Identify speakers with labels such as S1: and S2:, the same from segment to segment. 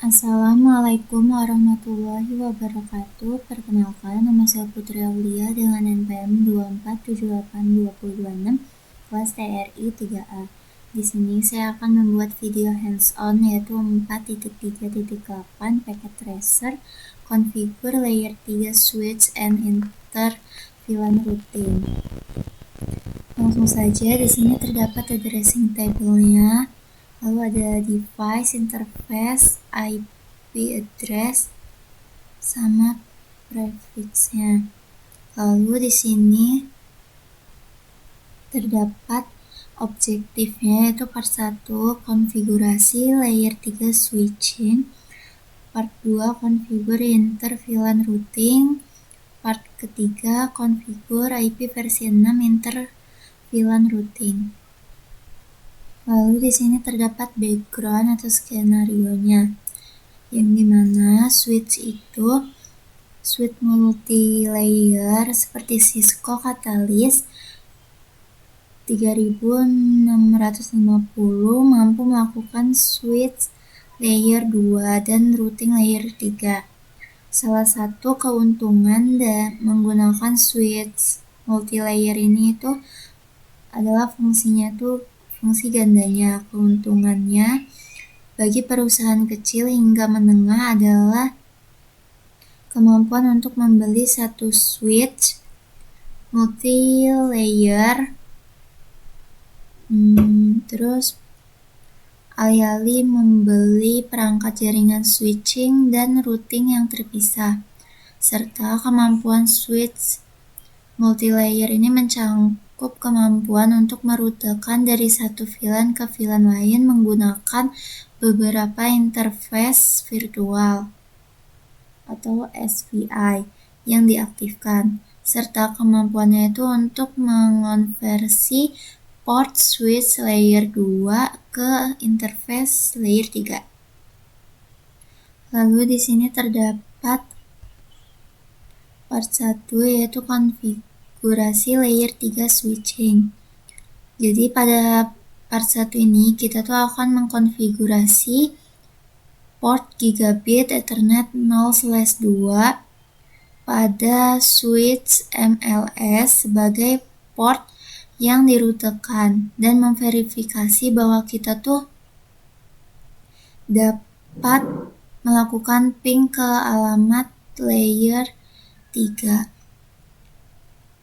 S1: Assalamualaikum warahmatullahi wabarakatuh. Perkenalkan, nama saya Putri Aulia dengan NPM 2478226 kelas TRI 3A. Di sini saya akan membuat video hands-on yaitu 4.3.8 packet tracer, configure layer 3 switch and enter VLAN routing. Langsung saja, di sini terdapat addressing table-nya. Lalu ada device, interface, IP address, sama prefixnya. Lalu di sini terdapat objektifnya yaitu part 1 konfigurasi layer 3 switching, part 2 configure inter VLAN routing, part ketiga configure IP versi 6 inter VLAN routing. Lalu di sini terdapat background atau skenario-nya, yang dimana switch itu switch multi-layer seperti Cisco Catalyst 3650 mampu melakukan switch layer 2 dan routing layer 3. Salah satu keuntungan dan menggunakan switch multi-layer ini itu adalah fungsinya tuh fungsi gandanya. Keuntungannya bagi perusahaan kecil hingga menengah adalah kemampuan untuk membeli satu switch multi-layer, terus alih-alih membeli perangkat jaringan switching dan routing yang terpisah, serta kemampuan switch multi-layer ini mencakup kemampuan untuk merutekan dari satu VLAN ke VLAN lain menggunakan beberapa interface virtual atau SVI yang diaktifkan, serta kemampuannya itu untuk mengonversi port switch layer 2 ke interface layer 3. Lalu di sini terdapat part 1 yaitu konfigurasi layer 3 switching. Jadi pada part 1 ini kita tuh akan mengkonfigurasi port gigabit Ethernet 0/2 pada switch MLS sebagai port yang dirutekan dan memverifikasi bahwa kita tuh dapat melakukan ping ke alamat layer 3.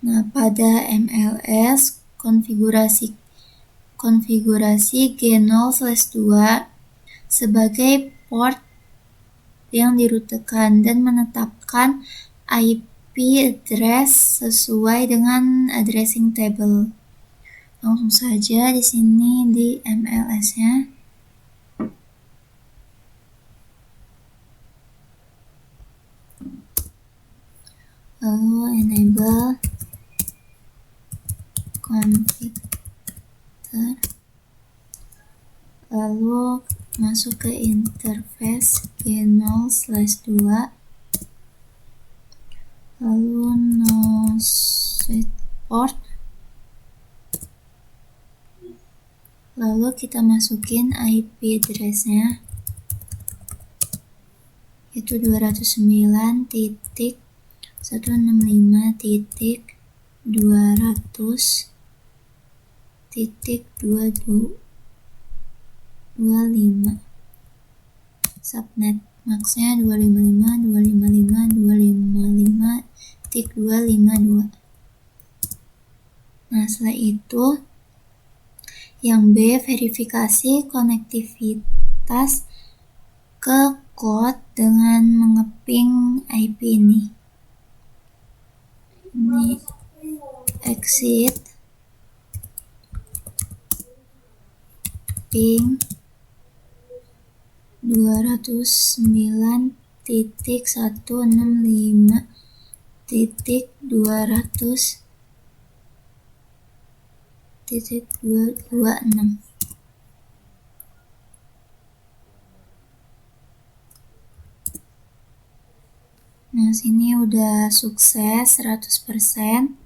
S1: Nah, pada MLS konfigurasi G0/2 sebagai port yang dirutekan dan menetapkan IP address sesuai dengan addressing table. Langsung saja di sini di MLS-nya. Lalu enable configure, lalu masuk ke interface G0/2, lalu no switch port, lalu kita masukin IP address-nya itu 259.165.200.225. Subnet max-nya 255.255.255.252. Nah, setelah itu yang B, verifikasi konektivitas ke cloud dengan mengeping IP ini. Ini exit ping 209.165.200.226. Nah, sini udah sukses 100%.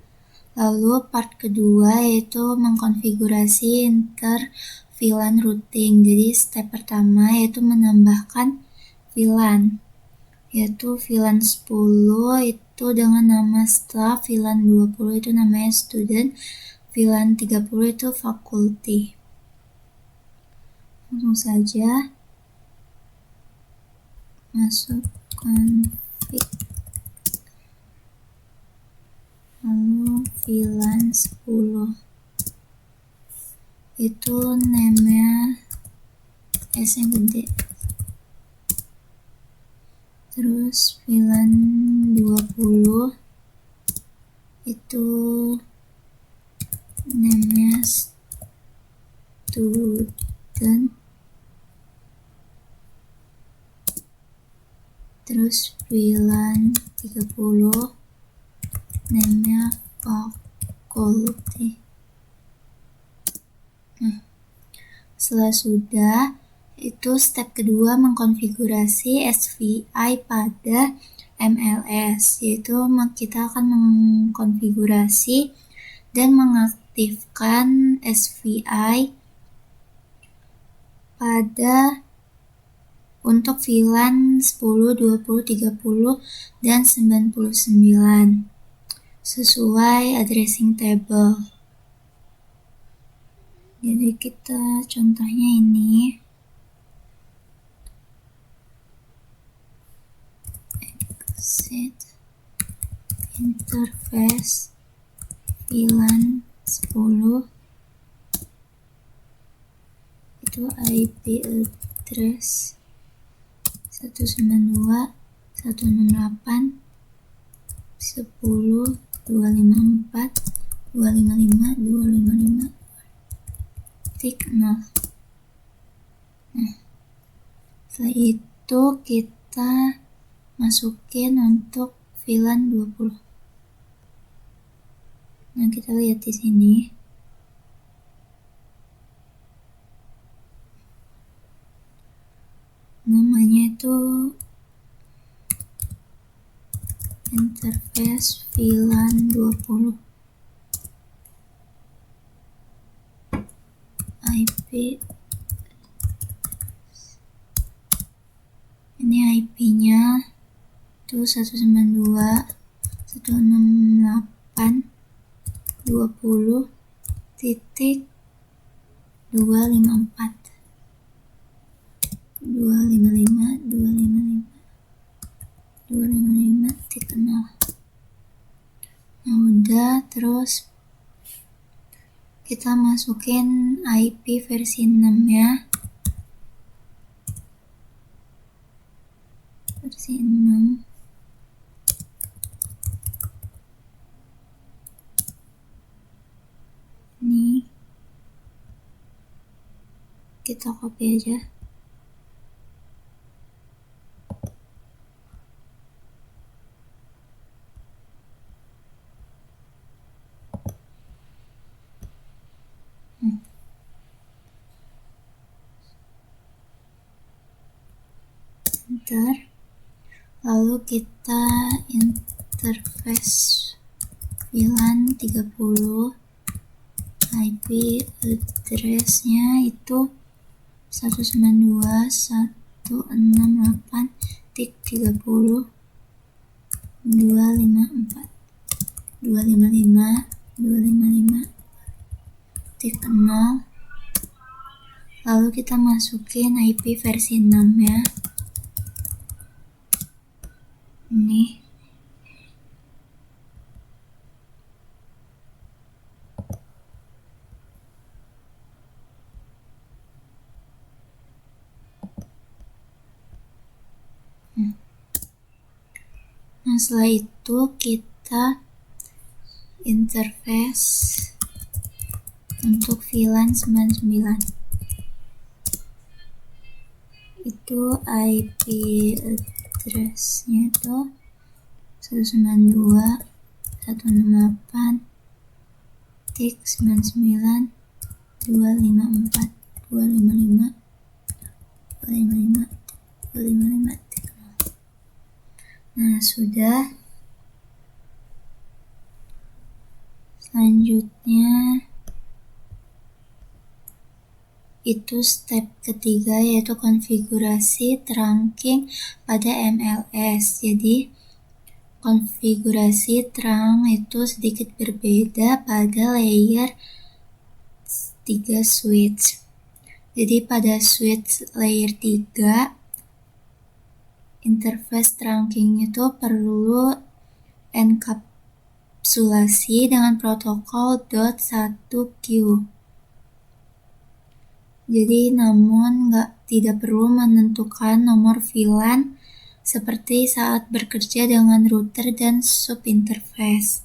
S1: Lalu part kedua yaitu mengkonfigurasi inter VLAN routing. Jadi step pertama yaitu menambahkan VLAN, yaitu VLAN 10 itu dengan nama staff, VLAN 20 itu namanya student, VLAN 30 itu faculty. Langsung saja masuk config, lalu VLAN 10 itu name-nya S yang gede, terus VLAN 20 itu name-nya student, terus VLAN 30 name-nya faculty. Setelah sudah, itu step kedua mengkonfigurasi SVI pada MLS, yaitu kita akan mengkonfigurasi dan mengaktifkan SVI pada untuk VLAN 10, 20, 30, dan 99 sesuai addressing table. Jadi kita contohnya ini exit interface VLAN 10 itu IP address 192.168.10.254 255 0. Setelah itu kita masukin untuk VLAN 20. Nah, kita lihat di sini. Namanya itu interface VLAN 20. IP ini IP-nya itu 192.168.20.255 255.0. Nah, udah, terus kita masukin IP versi 6 ya. Versi 6. Ini kita copy aja. Enter. Lalu kita interface VLAN 30, IP address-nya itu 192.168.30.255 255.0. Lalu kita masukin IP versi 6 ya. Ini nah, setelah itu kita interface untuk VLAN 99. Itu IP address-nya itu 192.168.255.255. Nah, sudah. Selanjutnya itu step ketiga, yaitu konfigurasi trunking pada MLS. Jadi konfigurasi trunk itu sedikit berbeda pada layer 3 switch. Jadi pada switch layer 3, interface trunking itu perlu enkapsulasi dengan protokol .1Q. Jadi namun tidak perlu menentukan nomor VLAN seperti saat bekerja dengan router dan subinterface.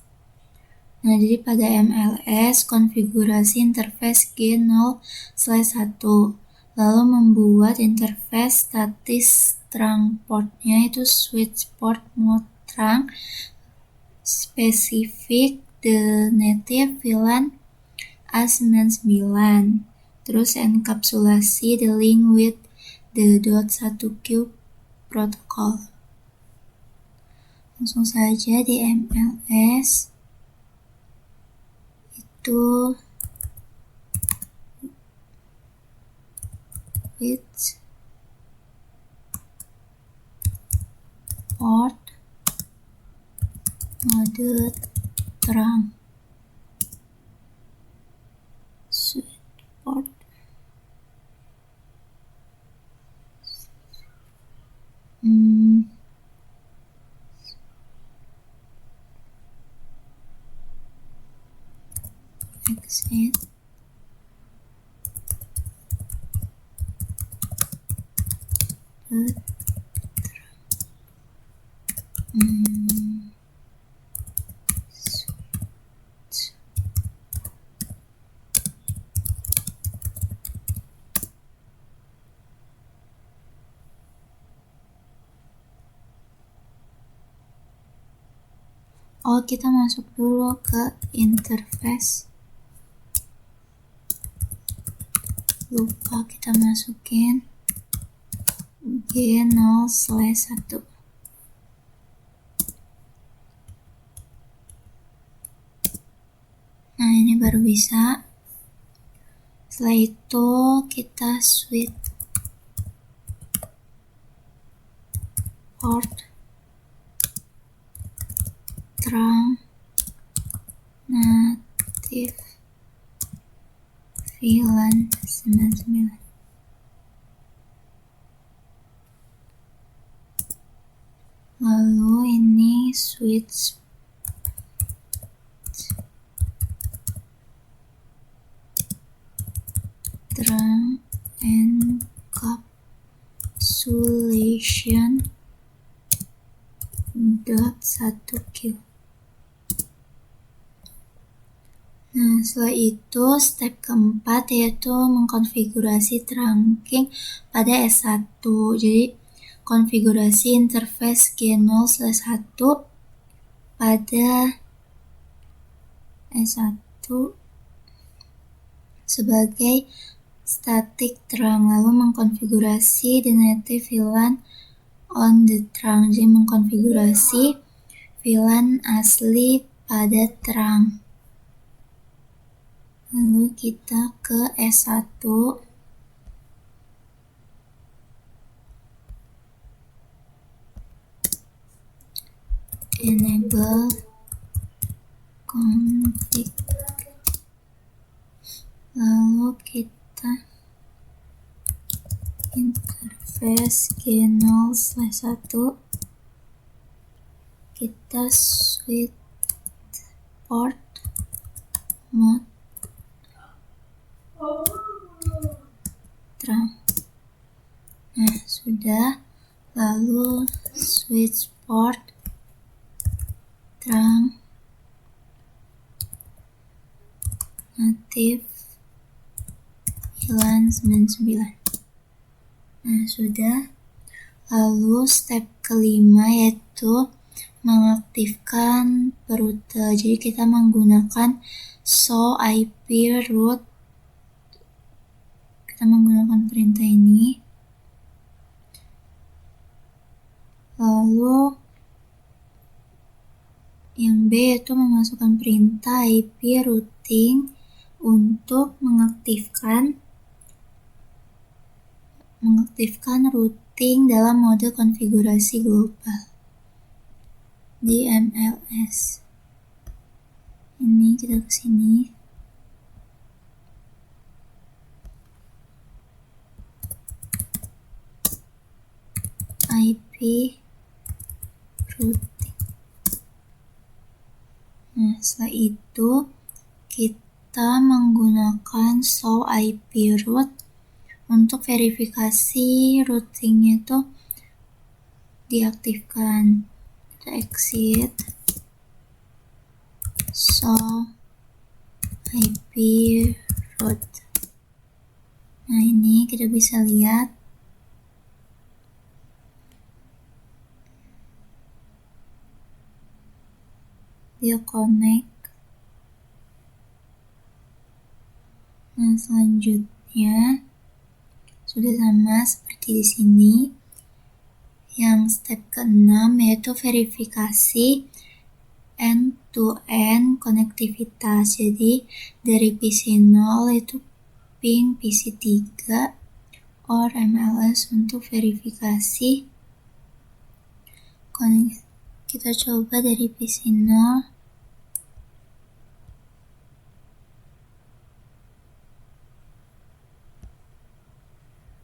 S1: Nah, jadi pada MLS konfigurasi interface G0/1, lalu membuat interface statis trunk portnya itu switch port mode trunk spesifik the native VLAN A99. Terus enkapsulasi the link with the .1Q protocol. Langsung saja di MLS itu with port mode trunk switch port exit kita masuk dulu ke interface. Lupa kita masukin G0/1. Nah, ini baru bisa. Setelah itu kita switch port trunk native VLAN 99. Lalu ini switch trunk encapsulation .1Q. Nah, setelah itu step keempat yaitu mengkonfigurasi trunking pada S1. Jadi konfigurasi interface G0/1 pada S1 sebagai static trunk, lalu mengkonfigurasi the native VLAN on the trunk. Jadi mengkonfigurasi VLAN asli pada trunk. Lalu kita ke S1. Enable config. Lalu kita interface G0/1. Kita switch port mode trunk. Nah, sudah. Lalu switch port trunk native VLAN 99. Nah, sudah. Lalu step kelima yaitu mengaktifkan rute. Jadi kita menggunakan show IP route. Kita menggunakan perintah ini. Lalu yang B yaitu memasukkan perintah IP routing untuk mengaktifkan mengaktifkan routing dalam mode konfigurasi global di MLS. Ini kita ke sini. IP routing. Nah, setelah itu kita menggunakan show IP route untuk verifikasi routingnya itu diaktifkan. Kita exit show IP route. Nah, ini kita bisa lihat dia connect. Nah, selanjutnya sudah sama seperti di sini. Yang step ke-6 yaitu verifikasi end-to-end konektivitas. Jadi dari PC0 itu ping PC3 or MLS untuk verifikasi koneksi. Kita coba dari PC0.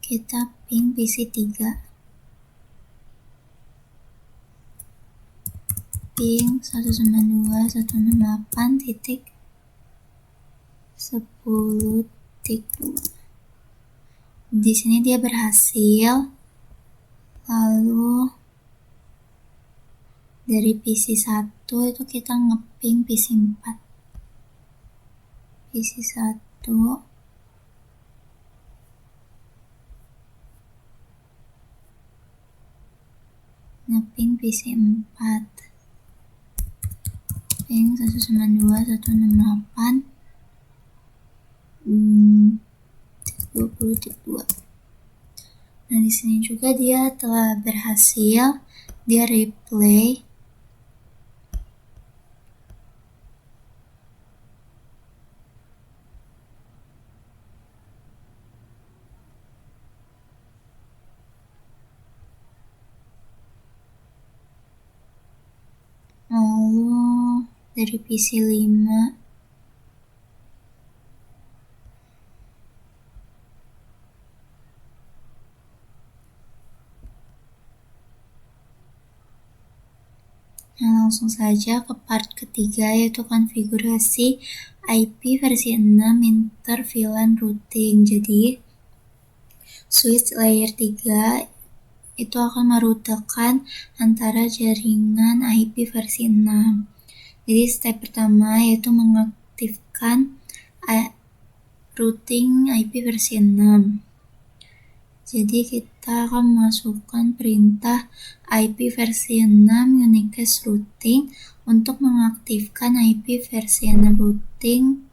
S1: Kita ping PC3. Ping 192.168.10.2. Di sini dia berhasil. Lalu dari PC1 itu kita ngeping PC4. PC1 ngeping PC4. Ping 192.168.20.2. Nah, di sini juga dia telah berhasil. Dia replay. Lalu dari PC5 Nah, langsung saja ke part ketiga yaitu konfigurasi IP versi 6 inter VLAN routing. Jadi switch layer 3 itu akan merutekan antara jaringan IP versi 6. Jadi step pertama yaitu mengaktifkan routing IP versi 6. Jadi kita akan memasukkan perintah IP versi 6 unicast routing untuk mengaktifkan IP versi 6 routing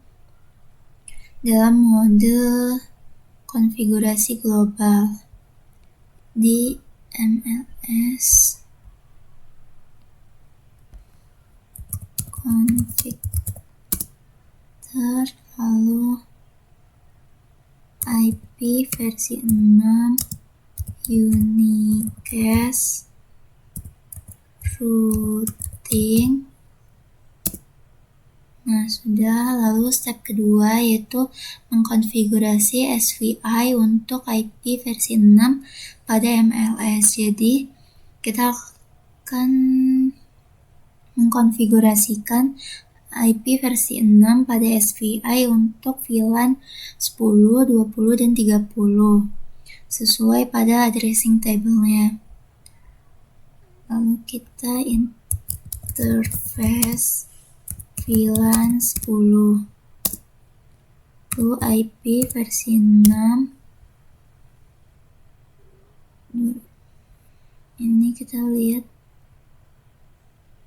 S1: dalam mode konfigurasi global di MLS configure, lalu IP versi 6 unicast routing. Nah, sudah. Lalu step kedua yaitu mengkonfigurasi SVI untuk IP versi 6 pada MLS. Jadi kita akan mengkonfigurasikan IP versi 6 pada SVI untuk VLAN 10, 20, dan 30 sesuai pada addressing table-nya. Lalu kita interface VLAN 10. Lalu IP versi 6. Ini kita lihat.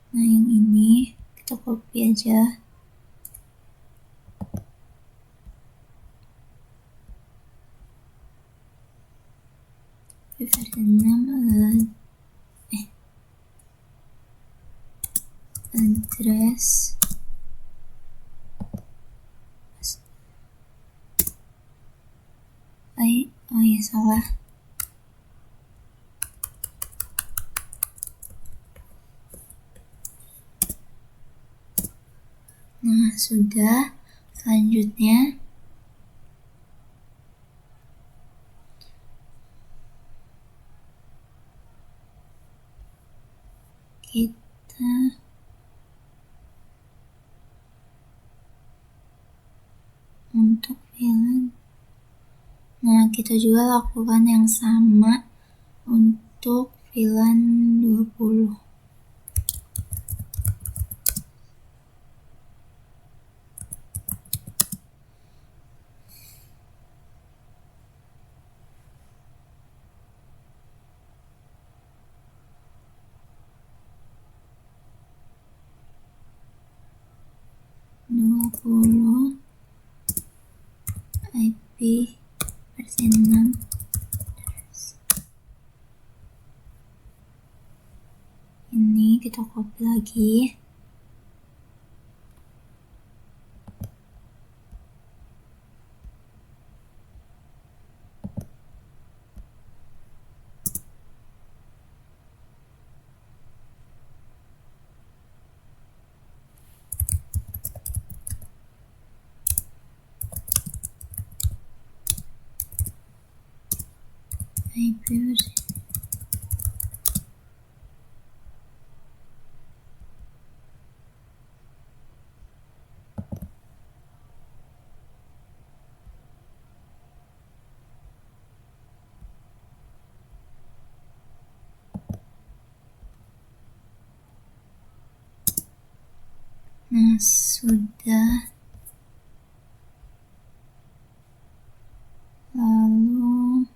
S1: Nah, yang ini kita copy aja. Versi 6 address oh ya, salah. Nah, sudah. Selanjutnya kita untuk VLAN. Nah, kita juga lakukan yang sama untuk VLAN 20. IP versi 6. Ini kita copy lagi. IP versi. Nah, sudah. Lalu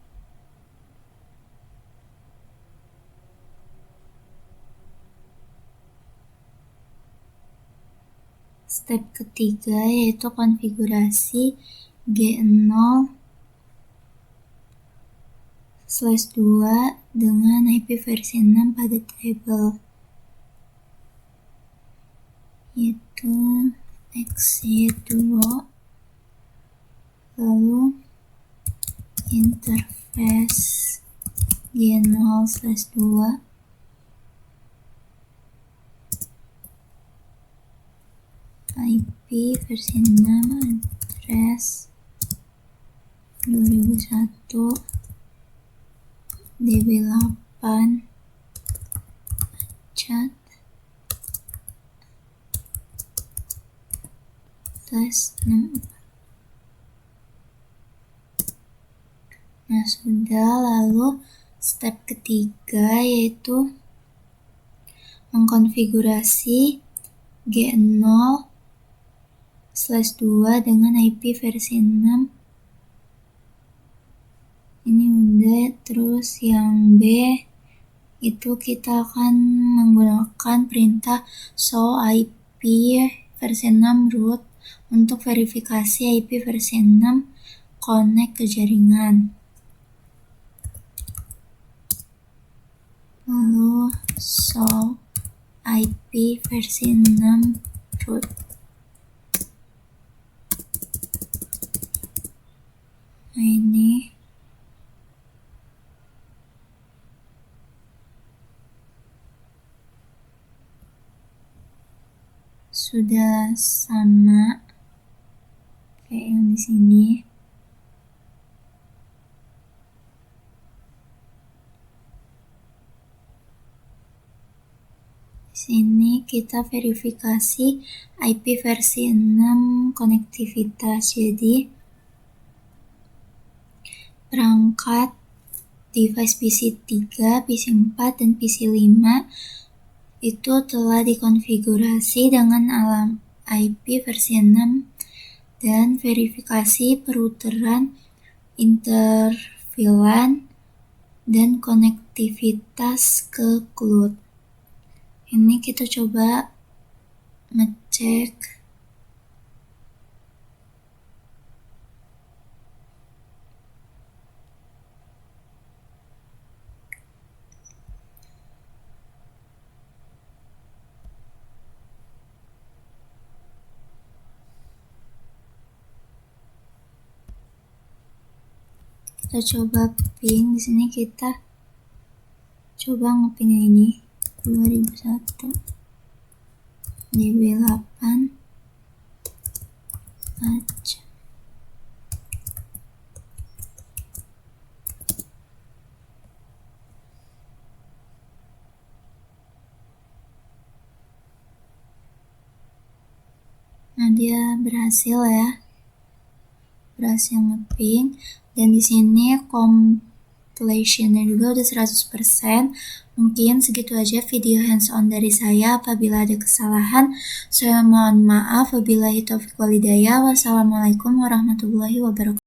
S1: step ketiga yaitu konfigurasi G0/2 dengan IP versi 6 pada table, yaitu exit2, lalu interface G0/2 IP versi 6 address 2001 DB8 chat +64. Nah, sudah. Lalu step ketiga yaitu mengkonfigurasi G0/2 dengan IP versi 6. Ini udah. Terus yang B itu kita akan menggunakan perintah show IP versi 6 root untuk verifikasi IP versi 6 connect ke jaringan. Lalu show IP versi 6 root. Nah, ini sudah sama kayak yang di sini. Sini kita verifikasi IP versi 6 konektivitas. Jadi perangkat device PC3, PC4, dan PC5 itu telah dikonfigurasi dengan IP versi 6 dan verifikasi perouteran, interVLAN, dan konektivitas ke cloud. Ini kita coba ngecek. Kita coba ping. Di sini kita coba ngeping ini 2001 DB8 aja. Nah, dia berhasil ya. Berhasil nge-ping, dan di sini completionnya juga udah 100%. Mungkin segitu aja video hands-on dari saya. Apabila ada kesalahan, saya mohon maaf. Wabillahi taufiq walhidayah. Wassalamualaikum warahmatullahi wabarakatuh.